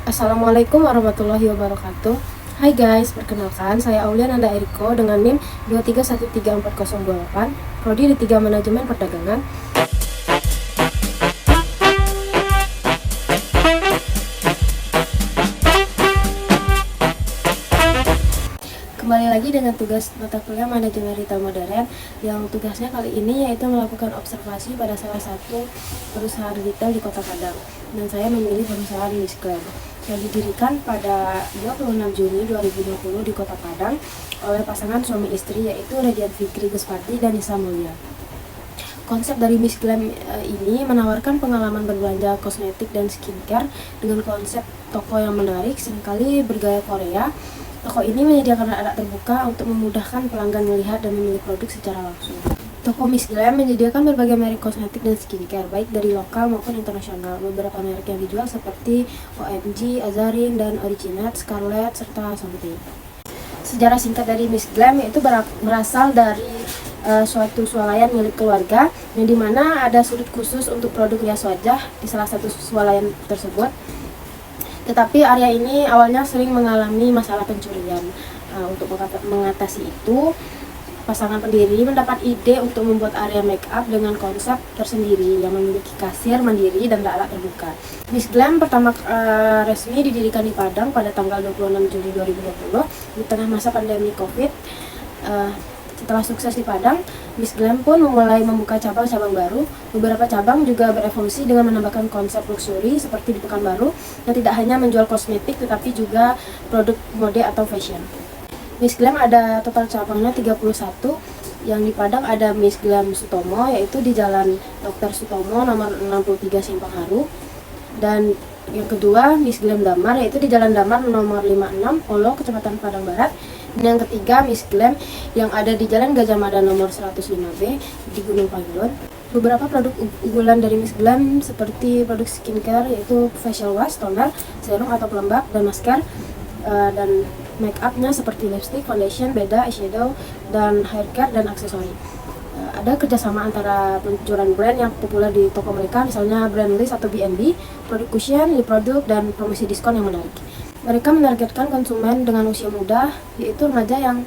Assalamualaikum warahmatullahi wabarakatuh. Hai guys, perkenalkan saya Aulia Nanda Eriko dengan NIM 2313408, Prodi D3 Manajemen Perdagangan. Kembali lagi dengan tugas mata kuliah Manajemen Retail Modern yang tugasnya kali ini yaitu melakukan observasi pada salah satu perusahaan retail di Kota Padang. Dan saya memilih perusahaan Misklem yang didirikan pada 26 Juni 2020 di Kota Padang oleh pasangan suami istri yaitu Redian Fikri Guspati dan Nisa Mulia. Konsep dari Misklem ini menawarkan pengalaman berbelanja kosmetik dan skincare dengan konsep toko yang menarik, seringkali bergaya Korea. Toko ini menyediakan alat terbuka untuk memudahkan pelanggan melihat dan memilih produk secara langsung. Toko Misklem menyediakan berbagai merek kosmetik dan skincare, baik dari lokal maupun internasional. Beberapa merek yang dijual seperti OMG, Azarin, dan Originate, Scarlett, serta Something. Sejarah singkat dari Misklem itu berasal dari suatu swalayan milik keluarga, yang dimana ada sudut khusus untuk produk hias wajah di salah satu swalayan tersebut. Tetapi area ini awalnya sering mengalami masalah pencurian. Untuk mengatasi itu, pasangan pendiri mendapat ide untuk membuat area make up dengan konsep tersendiri yang memiliki kasir mandiri dan alat terbuka. Misklem pertama resmi didirikan di Padang pada tanggal 26 Juli 2020 di tengah masa pandemi COVID. Setelah sukses di Padang, Misklem pun mulai membuka cabang-cabang baru. Beberapa cabang juga berevolusi dengan menambahkan konsep luxury seperti di Pekanbaru yang tidak hanya menjual kosmetik tetapi juga produk mode atau fashion. Misklem ada total cabangnya 31. Yang di Padang ada Misklem Sutomo yaitu di Jalan Dr. Sutomo nomor 63 Simpang Haru, dan yang kedua Misklem Damar yaitu di Jalan Damar nomor 56 Polo Kecamatan Padang Barat. Dan yang ketiga Misklem yang ada di Jalan Gajah Mada nomor 105B di Gunung Pangilun. Beberapa produk unggulan dari Misklem seperti produk skincare yaitu facial wash, toner, serum atau pelembab, dan masker, dan make upnya seperti lipstick, foundation, bedak, eyeshadow, dan hair care dan aksesori. Ada kerjasama antara peluncuran brand yang populer di toko mereka, misalnya brand list atau BNB, produk cushion, lip produk, dan promosi diskon yang menarik. Mereka menargetkan konsumen dengan usia muda, yaitu remaja yang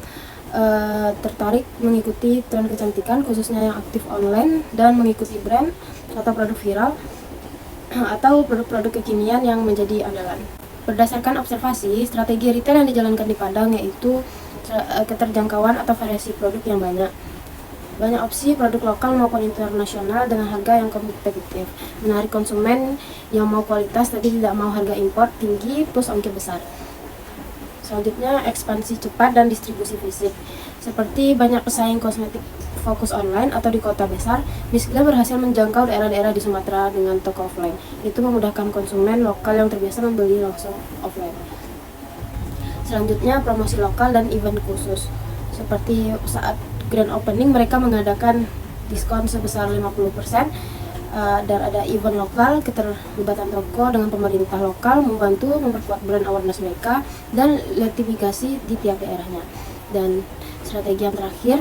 tertarik mengikuti tren kecantikan, khususnya yang aktif online dan mengikuti brand atau produk viral atau produk-produk kekinian yang menjadi andalan. Berdasarkan observasi, strategi retail yang dijalankan di Padang yaitu keterjangkauan atau variasi produk yang banyak opsi produk lokal maupun internasional dengan harga yang kompetitif, menarik konsumen yang mau kualitas tapi tidak mau harga impor tinggi plus ongkir besar. Selanjutnya, ekspansi cepat dan distribusi fisik. Seperti banyak pesaing kosmetik fokus online atau di kota besar, Misklem berhasil menjangkau daerah-daerah di Sumatera dengan toko offline. Itu memudahkan konsumen lokal yang terbiasa membeli langsung offline. Selanjutnya, promosi lokal dan event khusus. Seperti saat grand opening mereka mengadakan diskon sebesar 50%, dan ada event lokal, keterlibatan toko dengan pemerintah lokal membantu memperkuat brand awareness mereka dan letifikasi di tiap daerahnya. Dan strategi yang terakhir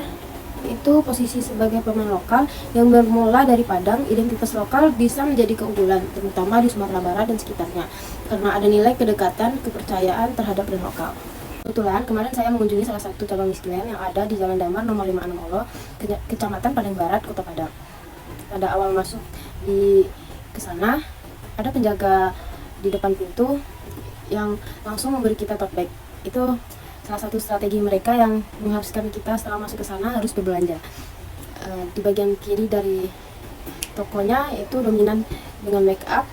itu posisi sebagai pemain lokal yang bermula dari Padang. Identitas lokal bisa menjadi keunggulan terutama di Sumatera Barat dan sekitarnya karena ada nilai kedekatan, kepercayaan terhadap brand lokal. Kebetulan kemarin saya mengunjungi salah satu cabang Misklem yang ada di Jalan Damar nomor 56 Olo, Kecamatan Padang Barat, Kota Padang. Pada awal masuk ke sana, ada penjaga di depan pintu yang langsung memberi kita tote bag. Itu salah satu strategi mereka yang mengharuskan kita setelah masuk ke sana harus berbelanja. Di bagian kiri dari tokonya itu dominan dengan make up,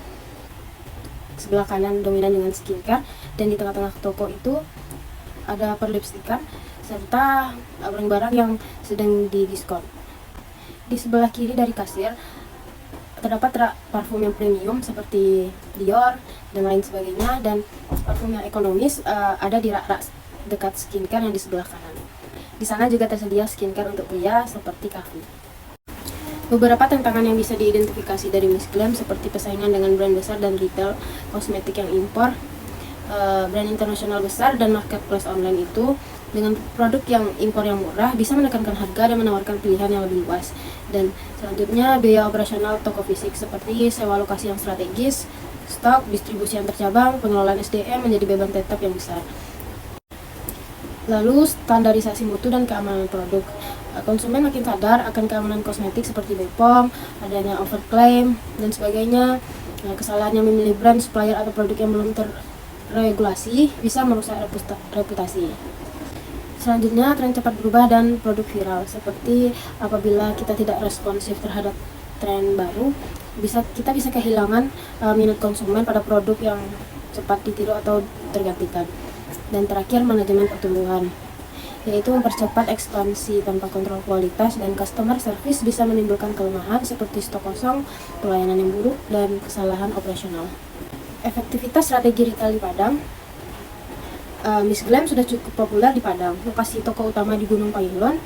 sebelah kanan dominan dengan skincare, dan di tengah-tengah toko itu ada perlipstikan serta barang-barang yang sedang didiskon. Di sebelah kiri dari kasir terdapat parfum yang premium seperti Dior dan lain sebagainya, dan parfum yang ekonomis ada di rak-rak dekat skincare yang di sebelah kanan. Di sana juga tersedia skincare untuk pria seperti Kavi. Beberapa tantangan yang bisa diidentifikasi dari Misklem seperti persaingan dengan brand besar dan retail kosmetik yang impor, brand internasional besar, dan marketplace online itu dengan produk yang impor yang murah bisa menekankan harga dan menawarkan pilihan yang lebih luas. Dan selanjutnya biaya operasional toko fisik seperti sewa lokasi yang strategis, stok stok, distribusi antar cabang, pengelolaan SDM menjadi beban tetap yang besar. Lalu standarisasi mutu dan keamanan produk. Konsumen makin sadar akan keamanan kosmetik seperti BPOM, adanya overclaim dan sebagainya. Kesalahan yang memilih brand, supplier atau produk yang belum terregulasi bisa merusak reputasi. Selanjutnya, tren cepat berubah dan produk viral. Seperti apabila kita tidak responsif terhadap tren baru, kita bisa kehilangan minat konsumen pada produk yang cepat ditiru atau tergantikan. Dan terakhir, manajemen pertumbuhan, yaitu mempercepat ekspansi tanpa kontrol kualitas, dan customer service bisa menimbulkan kelemahan seperti stok kosong, pelayanan yang buruk, dan kesalahan operasional. Efektivitas strategi retail di Padang. Miss Glam sudah cukup populer di Padang. Lokasi toko utama di Gunung Payulon,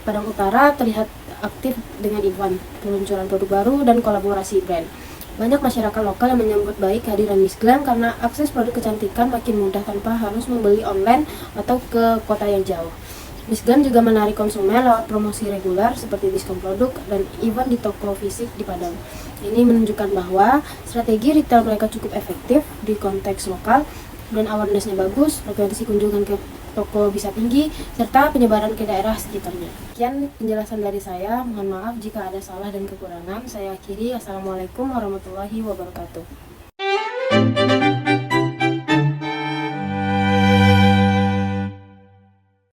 Padang Utara terlihat aktif dengan event, peluncuran produk baru, dan kolaborasi brand. Banyak masyarakat lokal yang menyambut baik kehadiran Miss Glam karena akses produk kecantikan makin mudah tanpa harus membeli online atau ke kota yang jauh. Miss Glam juga menarik konsumen lewat promosi reguler seperti diskon produk dan event di toko fisik di Padang. Ini menunjukkan bahwa strategi retail mereka cukup efektif di konteks lokal dan awareness-nya bagus, frekuensi kunjungan ke toko bisa tinggi, serta penyebaran ke daerah sekitarnya. Sekian penjelasan dari saya, mohon maaf jika ada salah dan kekurangan. Saya akhiri, Assalamualaikum warahmatullahi wabarakatuh.